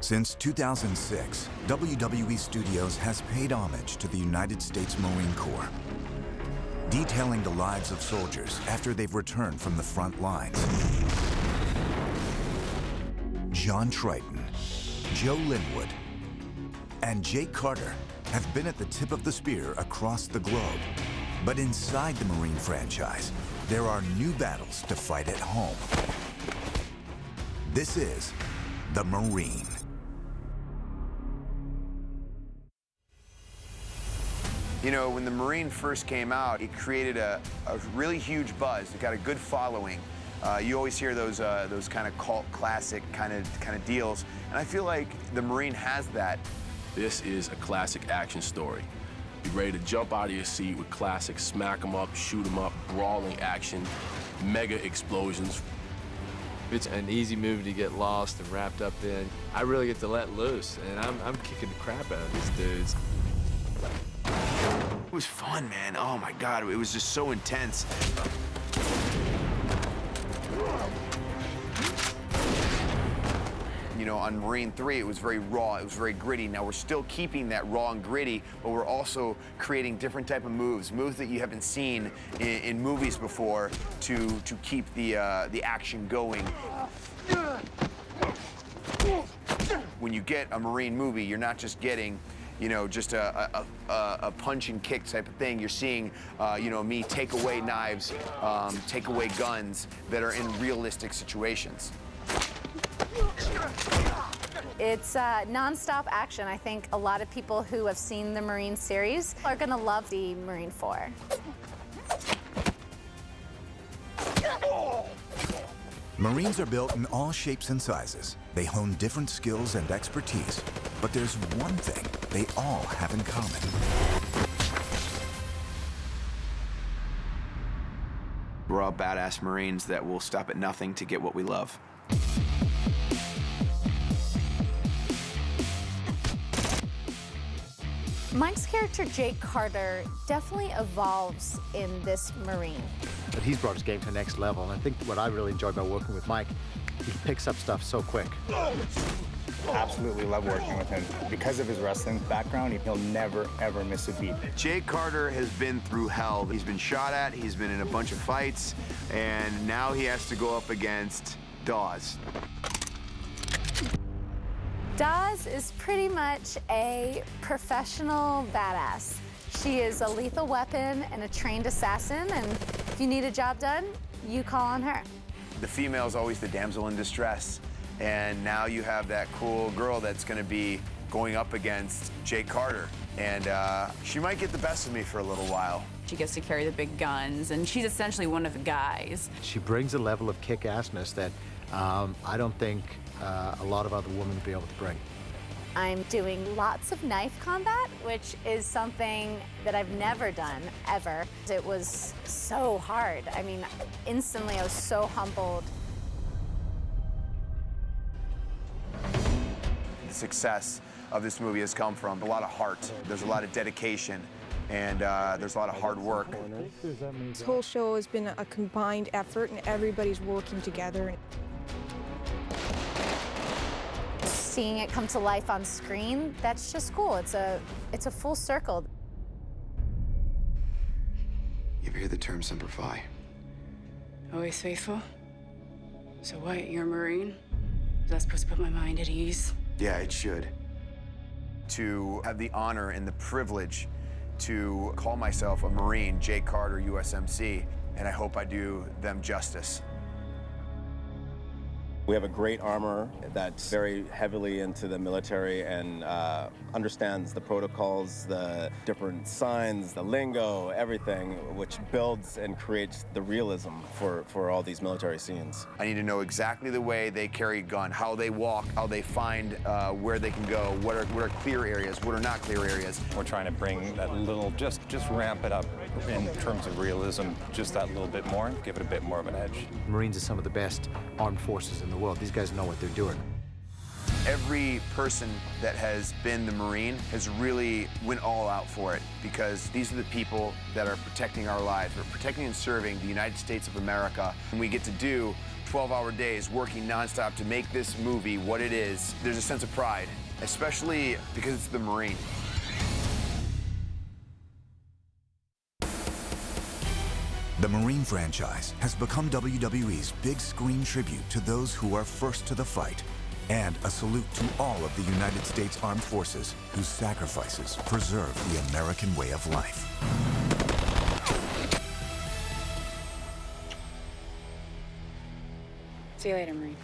Since 2006, WWE Studios has paid homage to the United States Marine Corps, detailing the lives of soldiers after they've returned from the front lines. John Triton, Joe Linwood, and Jake Carter have been at the tip of the spear across the globe. But inside the Marine franchise, there are new battles to fight at home. This is The Marine. You know, when the Marine first came out, it created a really huge buzz. It got a good following. You always hear those kind of cult classic kind of deals, and I feel like the Marine has that. This is a classic action story. Be ready to jump out of your seat with classic smack 'em up, shoot 'em up, brawling action, mega explosions. It's an easy movie to get lost and wrapped up in. I really get to let loose, and I'm kicking the crap out of these dudes. It was fun, man. Oh my God, it was just so intense. You know, on Marine 3, it was very raw, it was very gritty. Now we're still keeping that raw and gritty, but we're also creating different type of moves that you haven't seen in movies before to keep the action going. When you get a Marine movie, you're not just getting, you know, just a punch and kick type of thing. You're seeing, you know, me take away knives, take away guns that are in realistic situations. It's non-stop action. I think a lot of people who have seen the Marine series are gonna love the Marine 4. Marines are built in all shapes and sizes. They hone different skills and expertise, but there's one thing they all have in common. We're all badass Marines that will stop at nothing to get what we love. Mike's character, Jake Carter, definitely evolves in this Marine. But he's brought his game to the next level, and I think what I really enjoy about working with Mike, he picks up stuff so quick. Absolutely love working with him. Because of his wrestling background, he'll never, ever miss a beat. Jake Carter has been through hell. He's been shot at, he's been in a bunch of fights, and now he has to go up against Dawes. Dawes is pretty much a professional badass. She is a lethal weapon and a trained assassin, and if you need a job done, you call on her. The female is always the damsel in distress, and now you have that cool girl that's gonna be going up against Jake Carter, and she might get the best of me for a little while. She gets to carry the big guns, and she's essentially one of the guys. She brings a level of kick-assness that I don't think a lot of other women would be able to bring. I'm doing lots of knife combat, which is something that I've never done, ever. It was so hard. I mean, instantly I was so humbled. The success of this movie has come from a lot of heart. There's a lot of dedication, and there's a lot of hard work. This whole show has been a combined effort, and everybody's working together. Seeing it come to life on screen, that's just cool. It's a full circle. You ever hear the term Semper Fi? Always faithful? So what, you're a Marine? Is that supposed to put my mind at ease? Yeah, it should. To have the honor and the privilege to call myself a Marine, Jake Carter, USMC, and I hope I do them justice. We have a great armor that's very heavily into the military and understands the protocols, the different signs, the lingo, everything, which builds and creates the realism for all these military scenes. I need to know exactly the way they carry a gun, how they walk, how they find where they can go, what are clear areas, what are not clear areas. We're trying to bring that little, just ramp it up in terms of realism, just that little bit more, give it a bit more of an edge. Marines are some of the best armed forces in the world. These guys know what they're doing. Every person that has been the Marine has really went all out for it, because these are the people that are protecting our lives. We're protecting and serving the United States of America, and we get to do 12-hour days working nonstop to make this movie what it is, there's a sense of pride, especially because it's the Marine. The Marine franchise has become WWE's big screen tribute to those who are first to the fight, and a salute to all of the United States Armed Forces whose sacrifices preserve the American way of life. See you later, Marine.